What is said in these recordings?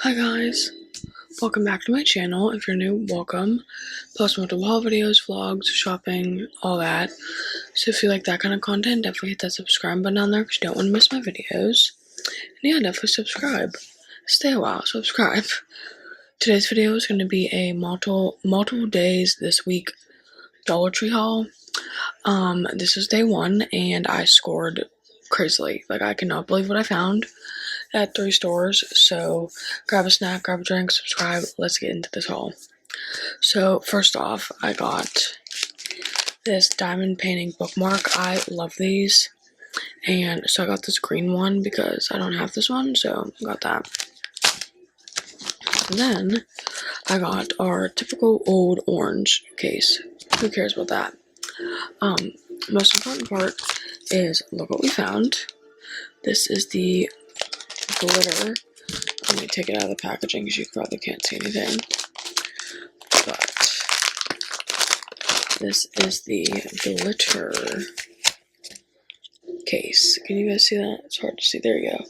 Hi guys, welcome back to my channel. If you're new, welcome. Post multiple haul videos, vlogs, shopping, all that. So if you like that kind of content, definitely hit that subscribe button down there because you don't want to miss my videos. And yeah, definitely subscribe. Stay a while, subscribe. Today's video is going to be a multiple days this week Dollar Tree haul. This is day one and I scored crazily. Like, I cannot believe what I found at 3 stores. So grab a snack, grab a drink, subscribe. Let's get into this haul. So first off, I got this diamond painting bookmark. I love these. And so I got this green one because I don't have this one, so I got that. And then I got our typical old orange case. Who cares about that? Most important part is look what we found. This is the glitter. Let me take it out of the packaging because you probably can't see anything. But this is the glitter case. Can you guys see that? It's hard to see. There you go.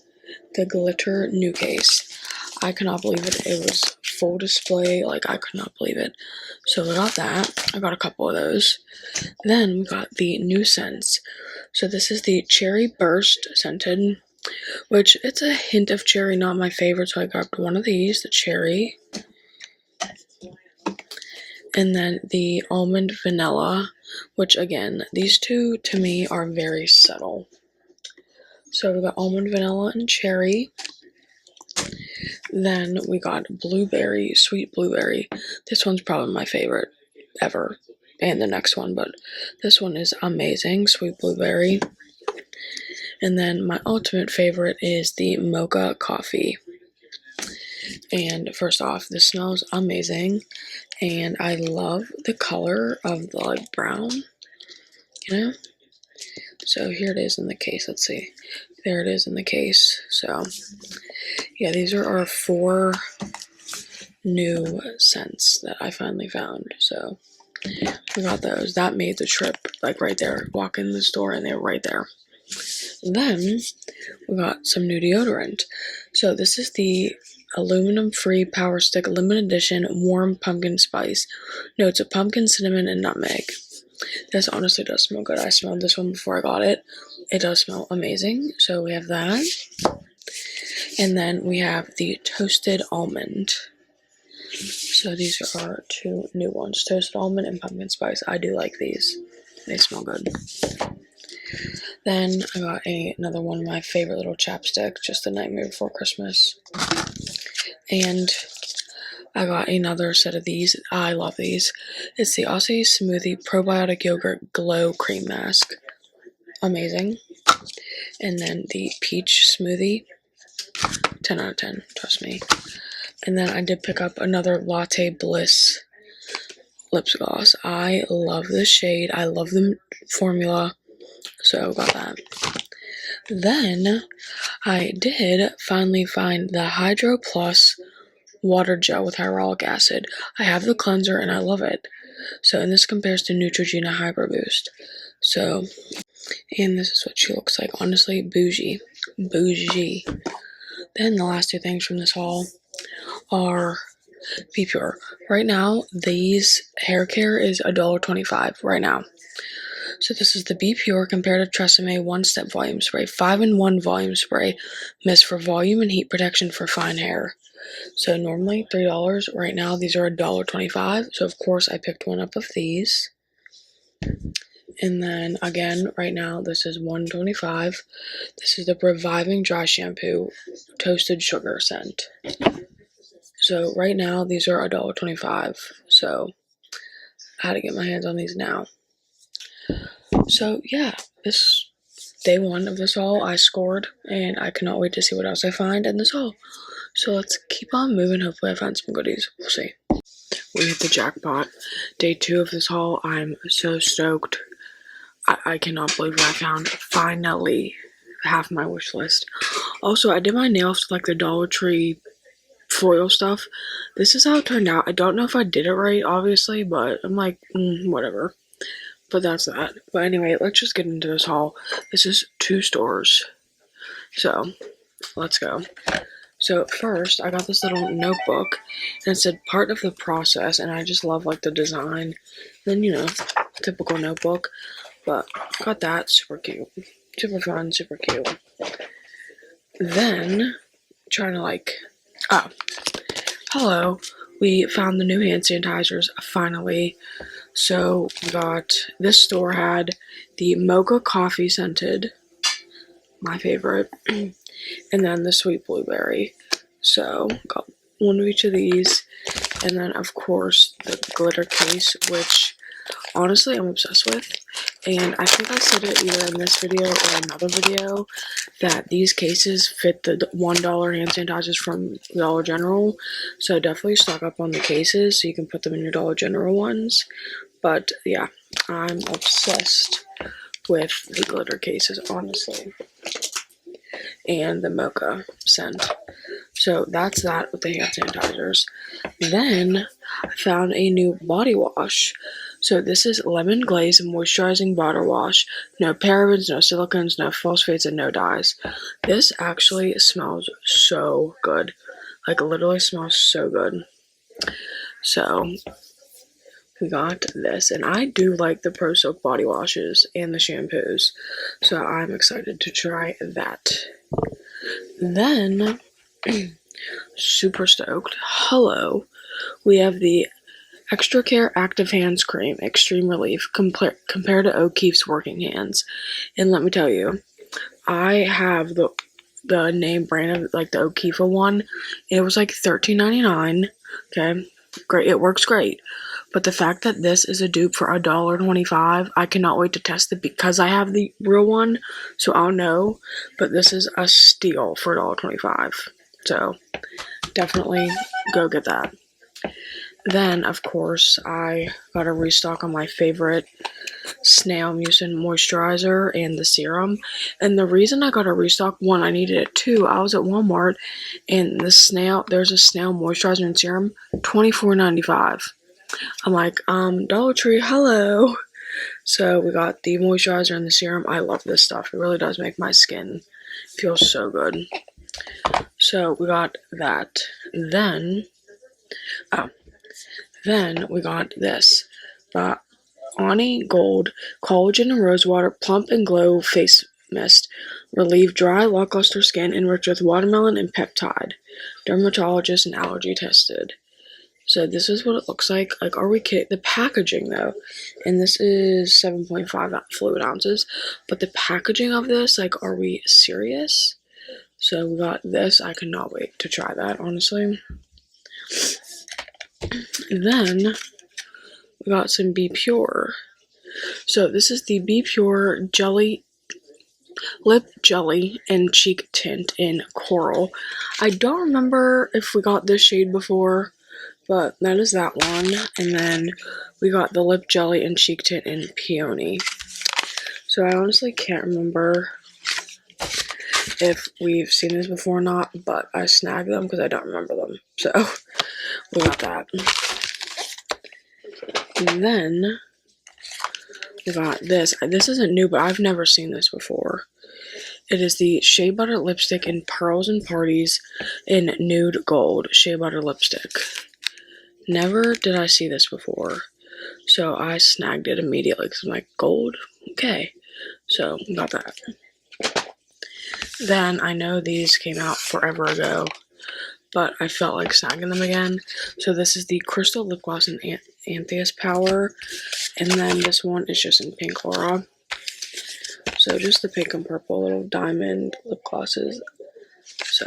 The glitter new case. I cannot believe it. It was full display. Like, I could not believe it. So I got that. I got a couple of those. Then we got the new scents. So this is the Cherry Burst scented, which it's a hint of cherry, not my favorite. So I got one of these, the cherry. And then the almond vanilla, which again, these two to me are very subtle. So we got almond vanilla and cherry. Then we got blueberry, sweet blueberry. This one's probably my favorite ever. And the next one, but this one is amazing, sweet blueberry. And then my ultimate favorite is the mocha coffee. And first off, this smells amazing. And I love the color of the like brown, you know? So here it is in the case. Let's see. There it is in the case. So yeah, these are our 4 new scents that I finally found. So we got those. That made the trip, like right there. Walk in the store and they're right there. Then we got some new deodorant. So this is the aluminum-free Power Stick limited edition warm pumpkin spice. Notes of pumpkin, cinnamon, and nutmeg. This honestly does smell good. I smelled this one before I got it. It does smell amazing. So we have that. And then we have the toasted almond. So these are our 2 new ones. Toasted almond and pumpkin spice. I do like these. They smell good. Then I got another one of my favorite little chapsticks, just the Nightmare Before Christmas. And I got another set of these. I love these. It's the Aussie Smoothie Probiotic Yogurt Glow Cream Mask. Amazing. And then the Peach Smoothie. 10 out of 10, trust me. And then I did pick up another Latte Bliss lip gloss. I love this shade. I love the formula. So I got that. Then I did finally find the Hydro Plus water gel with hyaluronic acid. I have the cleanser and I love it. So, and this compares to Neutrogena Hyper Boost. So, and this is what she looks like. Honestly, bougie. Bougie. Then the last 2 things from this haul are Be Pure. Right now, these hair care is $1.25 right now. So this is the Be Pure Comparative Tresemme One-Step Volume Spray. 5-in-1 volume spray. Mist for volume and heat protection for fine hair. So normally $3. Right now, these are $1.25. So of course, I picked one up of these. And then again, right now, this is $1.25. This is the Reviving Dry Shampoo Toasted Sugar Scent. So right now, these are $1.25. So I had to get my hands on these now. So yeah, this day 1 of this haul, I scored, and I cannot wait to see what else I find in this haul. So let's keep on moving. Hopefully I find some goodies. We'll see. We hit the jackpot. Day 2 of this haul. I'm so stoked. I cannot believe what I found. Finally, half my wish list. Also, I did my nails to like the Dollar Tree foil stuff. This is how it turned out. I don't know if I did it right, obviously, but I'm like, whatever. But that's that. But anyway, let's just get into this haul. This is 2 stores. So, let's go. So first, I got this little notebook, and it said part of the process, and I just love like the design. Then typical notebook, but got that, super cute, super fun, super cute. Then trying to oh, hello, we found the new hand sanitizers finally. So we got, this store had the mocha coffee scented, my favorite, and then the sweet blueberry. So got one of each of these, and then of course the glitter case, which honestly I'm obsessed with. And I think I said it either in this video or another video that these cases fit the $1 hand sanitizers from Dollar General. So definitely stock up on the cases so you can put them in your Dollar General ones. But yeah, I'm obsessed with the glitter cases, honestly. And the mocha scent. So that's that with the hand sanitizers. Then I found a new body wash. So this is Lemon Glaze Moisturizing Body Wash. No parabens, no silicones, no phosphates, and no dyes. This actually smells so good. Like, literally smells so good. So we got this, and I do like the Pro Soap body washes and the shampoos. So I'm excited to try that. Then, super stoked. Hello. We have the Extra Care Active Hands Cream, Extreme Relief, compared to O'Keeffe's Working Hands. And let me tell you, I have the name brand of the O'Keeffe one. It was like $13.99. Okay, great. It works great. But the fact that this is a dupe for $1.25, I cannot wait to test it because I have the real one, so I'll know. But this is a steal for $1.25. So definitely go get that. Then, of course, I got a restock on my favorite Snail Mucin moisturizer and the serum. And the reason I got a restock, one, I needed it. Two, I was at Walmart, and there's a Snail moisturizer and serum, $24.95. I'm like, Dollar Tree, hello. So we got the moisturizer and the serum. I love this stuff. It really does make my skin feel so good. So we got that. Then we got this. The Ani Gold Collagen and Rosewater Plump and Glow Face Mist. Relieve dry, lackluster skin enriched with watermelon and peptide. Dermatologist and allergy tested. So this is what it looks like. Like, are we kidding? The packaging, though, and this is 7.5 fluid ounces, but the packaging of this, like, are we serious? So we got this. I cannot wait to try that, honestly. Then we got some Be Pure. So this is the Be Pure Jelly Lip Jelly and Cheek Tint in Coral. I don't remember if we got this shade before, but that is that one. And then we got the Lip Jelly and Cheek Tint in Peony. So I honestly can't remember if we've seen this before or not, but I snagged them because I don't remember them. So we got that. And then we got this. This isn't new, but I've never seen this before. It is the Shea Butter Lipstick in Pearls and Parties in Nude Gold Shea Butter Lipstick. Never did I see this before, so I snagged it immediately because I'm like, gold? Okay. So, got that. Then, I know these came out forever ago, but I felt like snagging them again. So this is the Crystal Lip Gloss in Antheus Power, and then this one is just in Pink Aura. So just the pink and purple little diamond lip glosses. So,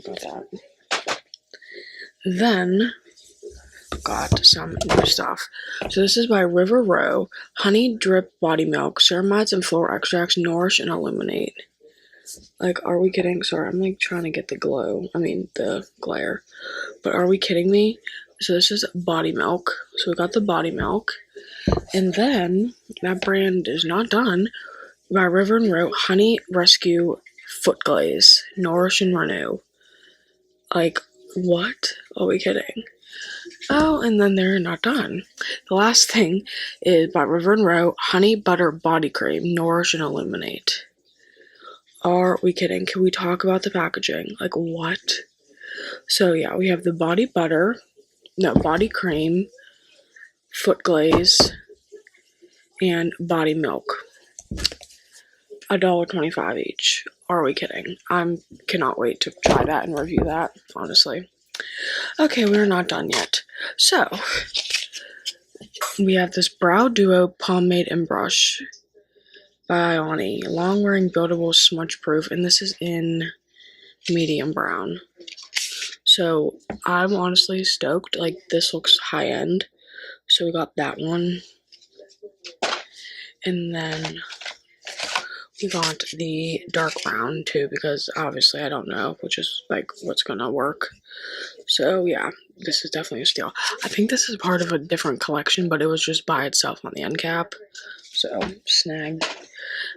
got that. Then, got some new stuff. So this is by River Row. Honey Drip Body Milk. Ceramides and floral extracts nourish and illuminate. Like, are we kidding? Sorry, I'm like trying to get the glare. But are we kidding me? So this is Body Milk. So we got the Body Milk. And then, that brand is not done. By River and Row, Honey Rescue Foot Glaze. Nourish and Renew. Like, what? Are we kidding? Oh, and then they're not done. The last thing is by River and Row, Honey Butter Body Cream. Nourish and Illuminate. Are we kidding? Can we talk about the packaging? Like, what? So yeah, we have the body cream, foot glaze, and body milk. $1.25 each. Are we kidding? I cannot wait to try that and review that, honestly. Okay, we're not done yet. So, we have this Brow Duo Pomade and Brush by Ioni. Long-wearing, buildable, smudge-proof, and this is in medium brown. So, I'm honestly stoked. Like, this looks high-end. So, we got that one. And then we got the dark brown too, because obviously I don't know which is like what's gonna work. So yeah, this is definitely a steal. I think this is part of a different collection, but it was just by itself on the end cap. So snagged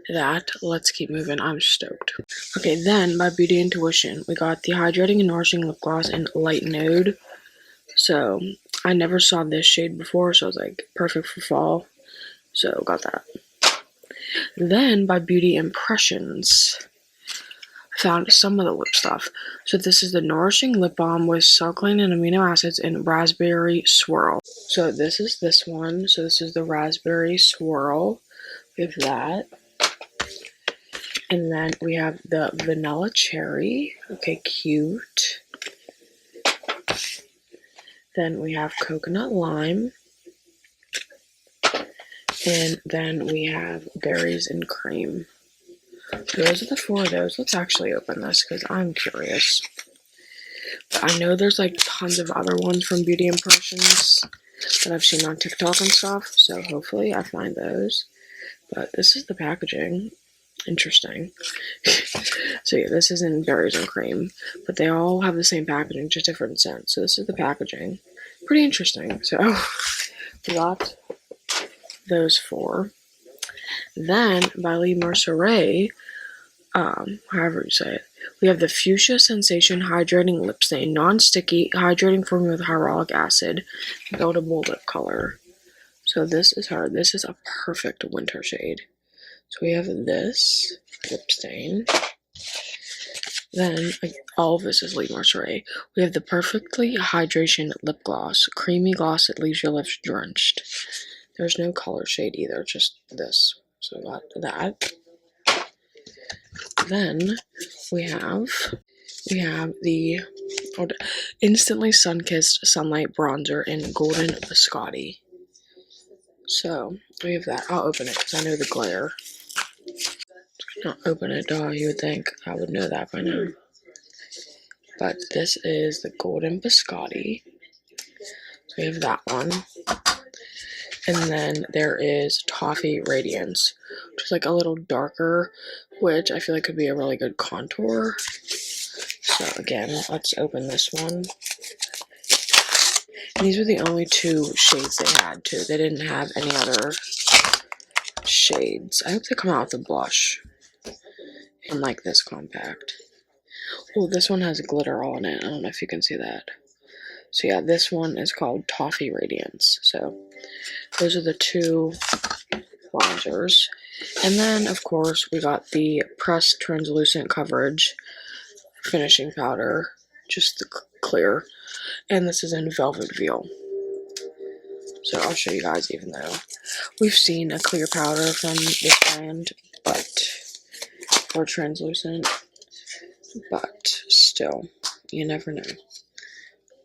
that. Let's keep moving. I'm stoked. Okay, then by Beauty Intuition, we got the Hydrating and Nourishing Lip Gloss in Light Nude. So I never saw this shade before, so I was like perfect for fall. So got that. Then by Beauty Impressions, I found some of the lip stuff. So this is the Nourishing Lip Balm with succulent and amino acids in Raspberry Swirl. So this is this one. So this is the Raspberry Swirl. We have that. And then we have the Vanilla Cherry. Okay, cute. Then we have Coconut Lime. And then we have Berries and Cream. So those are the 4 of those. Let's actually open this because I'm curious. But I know there's like tons of other ones from Beauty Impressions that I've seen on TikTok and stuff. So hopefully I find those. But this is the packaging. Interesting. So yeah, this is in Berries and Cream. But they all have the same packaging, just different scents. So this is the packaging. Pretty interesting. So we got those 4. Then by Lee Mercier, however you say it, we have the Fuchsia Sensation Hydrating Lip Stain, non-sticky, hydrating formula with hyaluronic acid, buildable lip color. So this is her. This is a perfect winter shade. So we have this lip stain. Then all of this is Lee Mercier. We have the Perfectly Hydration Lip Gloss, creamy gloss that leaves your lips drenched. There's no color shade either, just this. So I got that. Then we have the Instantly Sun-Kissed Sunlight Bronzer in Golden Biscotti. So we have that. I'll open it because I know the glare. Not open it, duh. You would think I would know that by now. But this is the Golden Biscotti. So we have that one. And then there is Toffee Radiance, which is like a little darker, which I feel like could be a really good contour. So again, let's open this one. And these were the only 2 shades they had too. They didn't have any other shades. I hope they come out with a blush. And like this compact. Oh, this one has glitter on it. I don't know if you can see that. So yeah, this one is called Toffee Radiance. So those are the 2 bronzers. And then, of course, we got the Pressed Translucent Coverage Finishing Powder. Just the clear. And this is in Velvet Veal. So I'll show you guys, even though we've seen a clear powder from this brand, but for translucent. But still, you never know.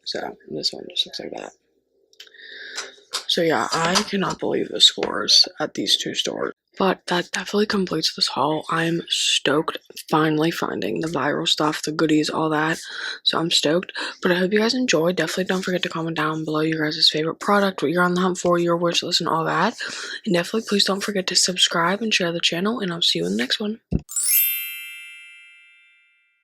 So this one just looks like that. So yeah, I cannot believe the scores at these 2 stores. But that definitely completes this haul. I'm stoked finally finding the viral stuff, the goodies, all that. So I'm stoked. But I hope you guys enjoyed. Definitely don't forget to comment down below your guys' favorite product, what you're on the hunt for, your wish list, and all that. And definitely please don't forget to subscribe and share the channel. And I'll see you in the next one.